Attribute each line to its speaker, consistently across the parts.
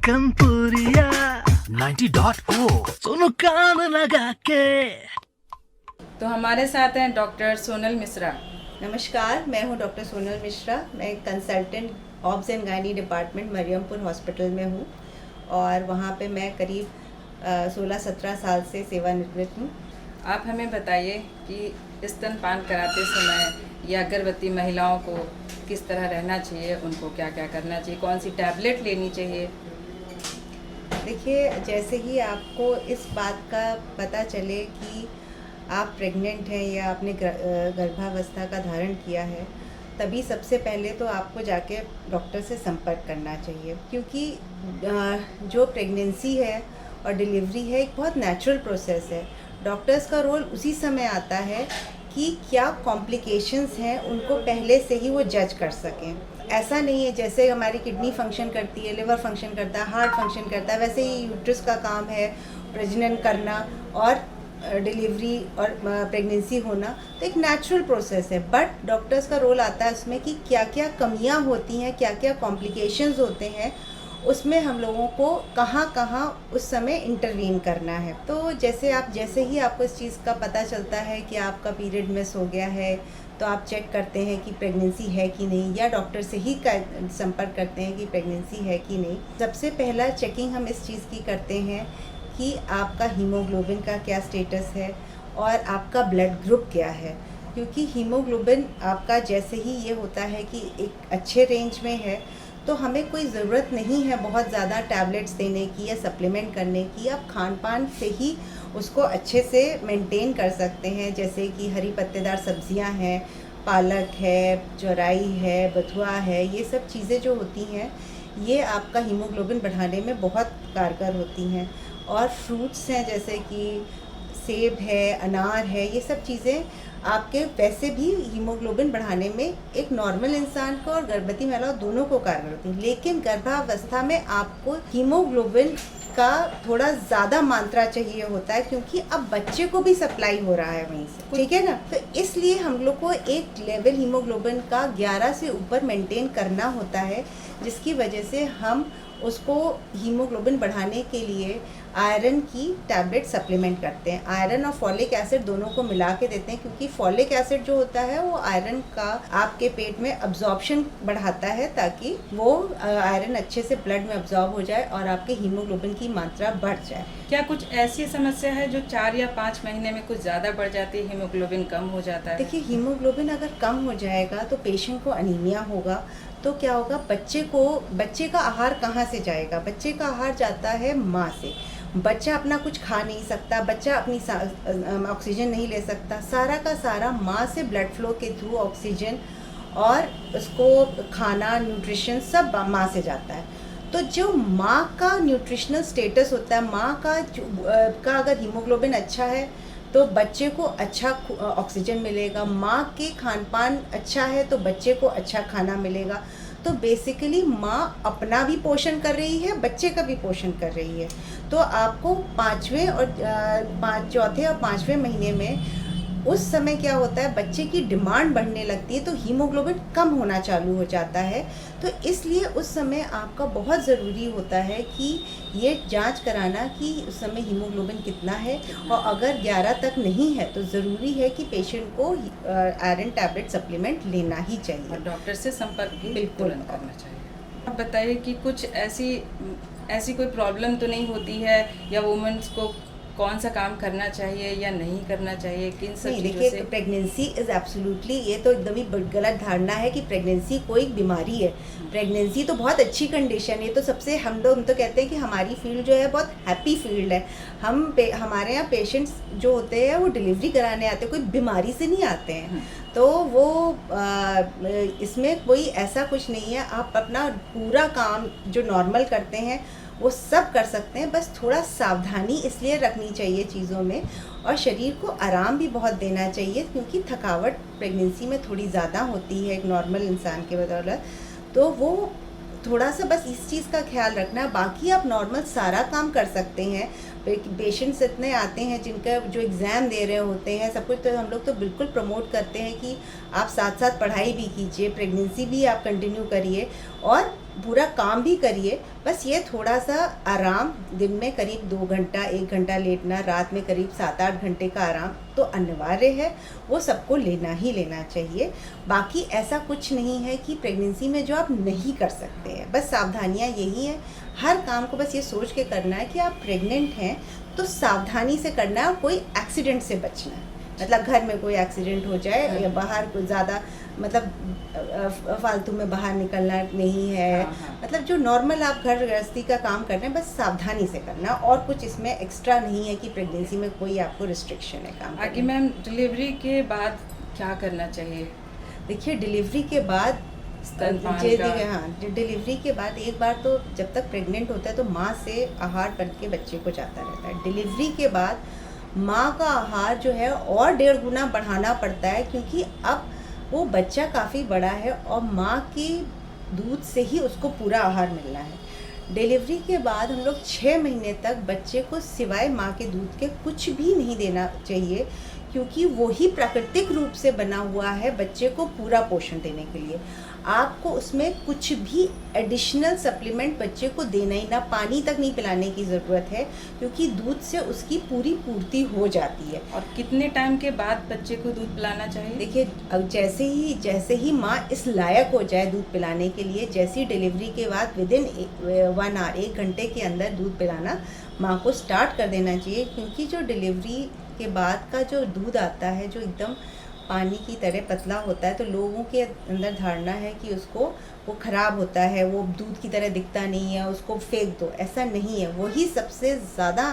Speaker 1: कनपुरिया 90.4 सुनो कान लगा के।
Speaker 2: तो हमारे साथ हैं डॉक्टर सोनल मिश्रा।
Speaker 3: नमस्कार, मैं हूं डॉक्टर सोनल मिश्रा। मैं consultant obs and gynae department Mariampur hospital में हूं और वहां पे मैं करीब 16-17 साल से सेवानिवृत्त हूं।
Speaker 2: आप हमें बताइए कि स्तनपान कराते समय या गर्भवती महिलाओं को किस तरह रहना चाहिए, उनको क्या क्या करना चाहिए, कौन सी टैबलेट लेनी चाहिए।
Speaker 3: देखिए, जैसे ही आपको इस बात का पता चले कि आप प्रेग्नेंट हैं या आपने गर्भावस्था का धारण किया है, तभी सबसे पहले तो आपको जाके डॉक्टर से संपर्क करना चाहिए, क्योंकि जो प्रेगनेंसी है और डिलीवरी है एक बहुत नेचुरल प्रोसेस है। डॉक्टर्स का रोल उसी समय आता है कि क्या कॉम्प्लिकेशंस हैं उनको पहले से ही वो जज कर सकें। ऐसा नहीं है जैसे हमारी किडनी फंक्शन करती है, लिवर फंक्शन करता है, हार्ट फंक्शन करता है, वैसे ही यूट्रस का काम है प्रजनन करना और डिलीवरी और प्रेगनेंसी होना। तो एक नेचुरल प्रोसेस है, बट डॉक्टर्स का रोल आता है उसमें कि क्या क्या कमियां होती हैं, क्या क्या कॉम्प्लिकेशंस होते हैं, उसमें हम लोगों को कहाँ कहाँ उस समय इंटरवीन करना है। तो जैसे ही आपको इस चीज़ का पता चलता है कि आपका पीरियड मिस हो गया है, तो आप चेक करते हैं कि प्रेगनेंसी है कि नहीं, या डॉक्टर से ही संपर्क करते हैं कि प्रेगनेंसी है कि नहीं। सबसे पहला चेकिंग हम इस चीज़ की करते हैं कि आपका हीमोग्लोबिन का क्या स्टेटस है और आपका ब्लड ग्रुप क्या है, क्योंकि हीमोग्लोबिन आपका जैसे ही ये होता है कि एक अच्छे रेंज में है, तो हमें कोई ज़रूरत नहीं है बहुत ज़्यादा टैबलेट्स देने की या सप्लीमेंट करने की। आप खान पान से ही उसको अच्छे से मेंटेन कर सकते हैं, जैसे कि हरी पत्तेदार सब्जियां हैं, पालक है, चौराई है, बथुआ है, ये सब चीज़ें जो होती हैं ये आपका हीमोग्लोबिन बढ़ाने में बहुत कारगर होती हैं। और फ्रूट्स हैं जैसे कि सेब है, अनार है, ये सब चीज़ें आपके वैसे भी हीमोग्लोबिन बढ़ाने में एक नॉर्मल इंसान को और गर्भवती महिलाओं दोनों को कारगर होती है। लेकिन गर्भावस्था में आपको हीमोग्लोबिन का थोड़ा ज़्यादा मात्रा चाहिए होता है, क्योंकि अब बच्चे को भी सप्लाई हो रहा है वहीं से, ठीक है ना। तो इसलिए हम लोग को एक लेवल हीमोग्लोबिन का 11 से ऊपर मेंटेन करना होता है, जिसकी वजह से हम उसको हीमोग्लोबिन बढ़ाने के लिए आयरन की टैबलेट सप्लीमेंट करते हैं। आयरन और फॉलिक एसिड दोनों को मिला के देते हैं, क्योंकि फॉलिक एसिड जो होता है वो आयरन का आपके पेट में अब्जॉर्प्शन बढ़ाता है, ताकि वो आयरन अच्छे से ब्लड में अब्जॉर्ब हो जाए और आपके हीमोग्लोबिन की मात्रा बढ़ जाए।
Speaker 2: क्या कुछ ऐसी समस्या है जो 4 या 5 महीने में कुछ ज़्यादा बढ़ जाती है, हीमोग्लोबिन कम हो जाता है?
Speaker 3: देखिए, हीमोग्लोबिन अगर कम हो जाएगा तो पेशेंट को अनीमिया होगा। तो क्या होगा, बच्चे का आहार कहाँ से जाएगा? बच्चे का आहार जाता है माँ से। बच्चा अपना कुछ खा नहीं सकता, बच्चा अपनी ऑक्सीजन नहीं ले सकता, सारा का सारा माँ से ब्लड फ्लो के थ्रू ऑक्सीजन और उसको खाना, न्यूट्रिशन सब माँ से जाता है। तो जो माँ का न्यूट्रिशनल स्टेटस होता है, माँ का अगर हीमोग्लोबिन अच्छा है तो बच्चे को अच्छा ऑक्सीजन मिलेगा, माँ के खान पान अच्छा है तो बच्चे को अच्छा खाना मिलेगा। तो बेसिकली माँ अपना भी पोषण कर रही है, बच्चे का भी पोषण कर रही है। तो आपको चौथे और पाँचवें महीने में उस समय क्या होता है, बच्चे की डिमांड बढ़ने लगती है, तो हीमोग्लोबिन कम होना चालू हो जाता है। तो इसलिए उस समय आपका बहुत ज़रूरी होता है कि ये जांच कराना कि उस समय हीमोग्लोबिन कितना है, और अगर 11 तक नहीं है तो ज़रूरी है कि पेशेंट को आयरन टैबलेट सप्लीमेंट लेना ही चाहिए
Speaker 2: और डॉक्टर से संपर्क भी
Speaker 3: बिल्कुल
Speaker 2: करना चाहिए। आप बताइए कि कुछ ऐसी कोई प्रॉब्लम तो नहीं होती है, या वुमेन्स को कौन सा काम करना चाहिए या नहीं करना चाहिए, किन सब चीज़ों से?
Speaker 3: प्रेगनेंसी इज़ एब्सोल्युटली, ये तो एकदम ही गलत धारणा है कि प्रेगनेंसी कोई बीमारी है। प्रेगनेंसी तो बहुत अच्छी कंडीशन है। तो सबसे हम तो कहते हैं कि हमारी फील्ड जो है बहुत हैप्पी फील्ड है। हमारे यहाँ पेशेंट्स जो होते हैं वो डिलीवरी कराने आते हैं, कोई बीमारी से नहीं आते हैं। तो वो इसमें कोई ऐसा कुछ नहीं है। आप अपना पूरा काम जो नॉर्मल करते हैं वो सब कर सकते हैं, बस थोड़ा सावधानी इसलिए रखनी चाहिए चीज़ों में, और शरीर को आराम भी बहुत देना चाहिए, क्योंकि थकावट प्रेगनेंसी में थोड़ी ज़्यादा होती है एक नॉर्मल इंसान के बदौलत। तो वो थोड़ा सा बस इस चीज़ का ख्याल रखना। बाकी आप नॉर्मल सारा काम कर सकते हैं। पेशेंट्स इतने आते हैं जिनका जो एग्ज़ाम दे रहे होते हैं सब कुछ, तो हम लोग तो बिल्कुल प्रमोट करते हैं कि आप साथ साथ पढ़ाई भी कीजिए, प्रेगनेंसी भी आप कंटिन्यू करिए, और पूरा काम भी करिए, बस ये थोड़ा सा आराम, दिन में करीब 2 घंटा 1 घंटा लेटना, रात में करीब 7-8 घंटे का आराम तो अनिवार्य है, वो सबको लेना ही लेना चाहिए। बाकी ऐसा कुछ नहीं है कि प्रेगनेंसी में जो आप नहीं कर सकते हैं, बस सावधानियाँ यही हैं, हर काम को बस ये सोच के करना है कि आप प्रेग्नेंट हैं तो सावधानी से करना है और कोई एक्सीडेंट से बचना है। मतलब घर में कोई एक्सीडेंट हो जाए या बाहर कोई ज़्यादा मतलब फालतू में बाहर निकलना नहीं है। मतलब जो नॉर्मल आप घर गृहस्थी का काम कर रहे हैं, बस सावधानी से करना, और कुछ इसमें एक्स्ट्रा नहीं है कि प्रेगनेंसी में कोई आपको रिस्ट्रिक्शन है काम
Speaker 2: आगे मैम डिलीवरी के बाद क्या करना चाहिए?
Speaker 3: देखिए डिलीवरी के बाद डिलीवरी के बाद एक बार तो जब तक प्रेग्नेंट होता है तो माँ से आहार बन के बच्चे को जाता रहता है। डिलीवरी के बाद माँ का आहार जो है और 1.5 गुना बढ़ाना पड़ता है, क्योंकि अब वो बच्चा काफ़ी बड़ा है और माँ की दूध से ही उसको पूरा आहार मिलना है। डिलीवरी के बाद हम लोग 6 महीने तक बच्चे को सिवाय माँ के दूध के कुछ भी नहीं देना चाहिए, क्योंकि वही प्राकृतिक रूप से बना हुआ है बच्चे को पूरा पोषण देने के लिए। आपको उसमें कुछ भी एडिशनल सप्लीमेंट बच्चे को देना ही ना, पानी तक नहीं पिलाने की ज़रूरत है, क्योंकि दूध से उसकी पूरी पूर्ति हो जाती है।
Speaker 2: और कितने टाइम के बाद बच्चे को दूध पिलाना चाहिए?
Speaker 3: देखिए अब जैसे ही माँ इस लायक हो जाए दूध पिलाने के लिए, जैसी डिलीवरी के बाद विदिन 1 आवर 1 घंटे के अंदर दूध पिलाना माँ को स्टार्ट कर देना चाहिए, क्योंकि जो डिलीवरी के बाद का जो दूध आता है जो एकदम पानी की तरह पतला होता है, तो लोगों के अंदर धारणा है कि उसको वो ख़राब होता है, वो दूध की तरह दिखता नहीं है, उसको फेंक दो। ऐसा नहीं है, वही सबसे ज़्यादा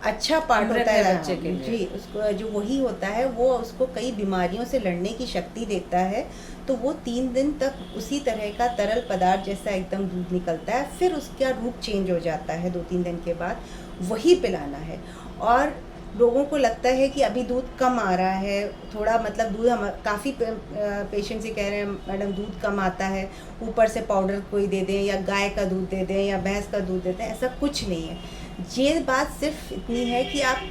Speaker 3: अच्छा पार्ट होता है बच्चे के लिए। जी, उसको जो वही होता है वो उसको कई बीमारियों से लड़ने की शक्ति देता है। तो वो 3 दिन तक उसी तरह का तरल पदार्थ जैसा एकदम दूध निकलता है, फिर उसका रूप चेंज हो जाता है 2-3 दिन के बाद, वही पिलाना है। और लोगों को लगता है कि अभी दूध कम आ रहा है, थोड़ा मतलब दूध, हम काफ़ी पेशेंट से कह रहे हैं मैडम दूध कम आता है, ऊपर से पाउडर कोई दे दें या गाय का दूध दे दें या भैंस का दूध दे दें, ऐसा कुछ नहीं है। ये बात सिर्फ इतनी है कि आप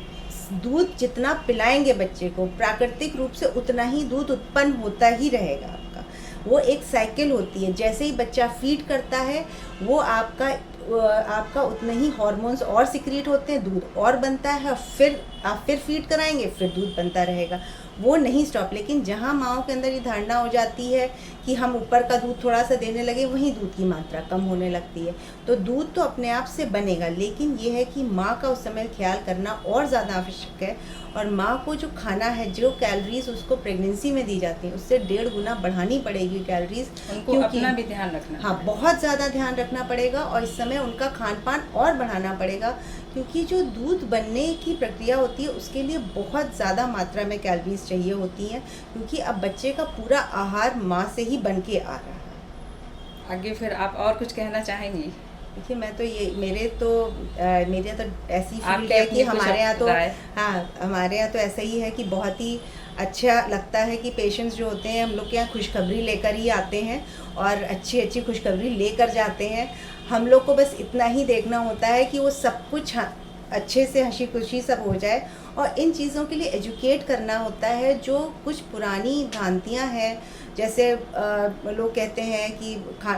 Speaker 3: दूध जितना पिलाएंगे बच्चे को, प्राकृतिक रूप से उतना ही दूध उत्पन्न होता ही रहेगा आपका। वो एक साइकिल होती है, जैसे ही बच्चा फीड करता है वो आपका उतना ही हार्मोन्स और सिक्रीट होते हैं, दूध और बनता है, फिर आप फिर फीड कराएंगे, फिर दूध बनता रहेगा, वो नहीं स्टॉप। लेकिन जहाँ माँओं के अंदर ये धारणा हो जाती है कि हम ऊपर का दूध थोड़ा सा देने लगे, वहीं दूध की मात्रा कम होने लगती है। तो दूध तो अपने आप से बनेगा, लेकिन ये है कि माँ का उस समय ख्याल करना और ज़्यादा आवश्यक है। और माँ को जो खाना है, जो कैलोरीज उसको प्रेगनेंसी में दी जाती हैं, उससे 1.5 गुना बढ़ानी पड़ेगी कैलोरीज।
Speaker 2: उनको अपना भी ध्यान रखना,
Speaker 3: हाँ, बहुत ज़्यादा ध्यान रखना पड़ेगा। और इस समय उनका खान पान और बढ़ाना पड़ेगा, क्योंकि जो दूध बनने की प्रक्रिया होती है उसके लिए बहुत ज़्यादा मात्रा में कैलोरीज चाहिए होती हैं, क्योंकि अब बच्चे का पूरा आहार माँ से ही बन के आ रहा है।
Speaker 2: आगे फिर आप और कुछ कहना चाहेंगी?
Speaker 3: देखिए मैं तो ये मेरे तो ऐसी फील्ड है कि हमारे यहाँ तो हमारे यहाँ तो ऐसा ही है कि बहुत ही अच्छा लगता है कि पेशेंट्स जो होते हैं हम लोग के यहाँ खुशखबरी लेकर ही आते हैं और अच्छी अच्छी खुशखबरी लेकर जाते हैं। हम लोग को बस इतना ही देखना होता है कि वो सब कुछ अच्छे से हंसी खुशी सब हो जाए, और इन चीज़ों के लिए एजुकेट करना होता है। जो कुछ पुरानी भ्रांतियाँ हैं, जैसे लोग कहते हैं कि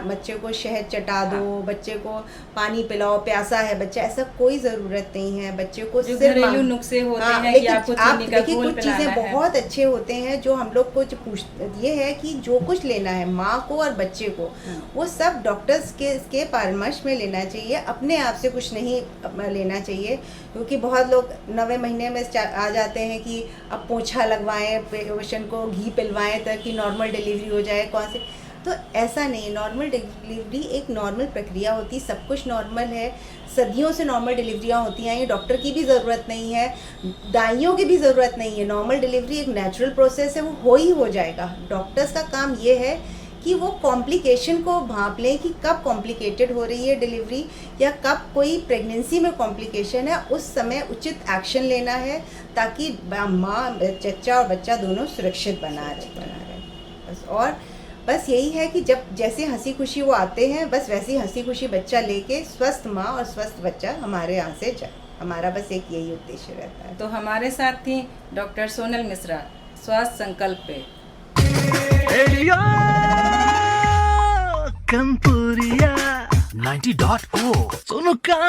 Speaker 3: बच्चे को शहद चटा दो, बच्चे को पानी पिलाओ, प्यासा है बच्चा, ऐसा कोई ज़रूरत नहीं है। बच्चे को सिर्फ
Speaker 2: घरेलू नुस्खे होते हैं कि आपको चीनी का घोल
Speaker 3: कुछ चीज़ें बहुत अच्छे होते हैं जो हम लोग को ये है कि जो कुछ लेना है माँ को और बच्चे को, वो सब डॉक्टर्स के परामर्श में लेना चाहिए, अपने आप से कुछ नहीं लेना चाहिए। क्योंकि बहुत लोग 9वें महीने में आ जाते हैं कि अब पोछा लगवाएं, पेशेंट को घी पिलवाएं ताकि नॉर्मल डिलीवरी हो जाए, कौन से, तो ऐसा नहीं। नॉर्मल डिलीवरी एक नॉर्मल प्रक्रिया होती है, सब कुछ नॉर्मल है। सदियों से नॉर्मल डिलीवरियाँ होती हैं, ये डॉक्टर की भी ज़रूरत नहीं है, दाइयों की भी ज़रूरत नहीं है। नॉर्मल डिलीवरी एक नेचुरल प्रोसेस है, वो हो जाएगा। डॉक्टर्स का काम ये है कि वो कॉम्प्लिकेशन को भांप लें कि कब कॉम्प्लिकेटेड हो रही है डिलीवरी या कब कोई प्रेगनेंसी में कॉम्प्लिकेशन है, उस समय उचित एक्शन लेना है ताकि माँ, चच्चा और बच्चा दोनों सुरक्षित बना रहे बस। और बस यही है कि जब जैसे हंसी खुशी वो आते हैं, बस वैसे ही हंसी खुशी बच्चा लेके स्वस्थ माँ और स्वस्थ बच्चा हमारे यहाँ से जाए। हमारा बस एक यही उद्देश्य रहता है।
Speaker 2: तो हमारे साथ थी डॉक्टर सोनल मिश्रा, स्वास्थ्य संकल्प पे।
Speaker 1: Kanpuriya 90.0 सुनो कान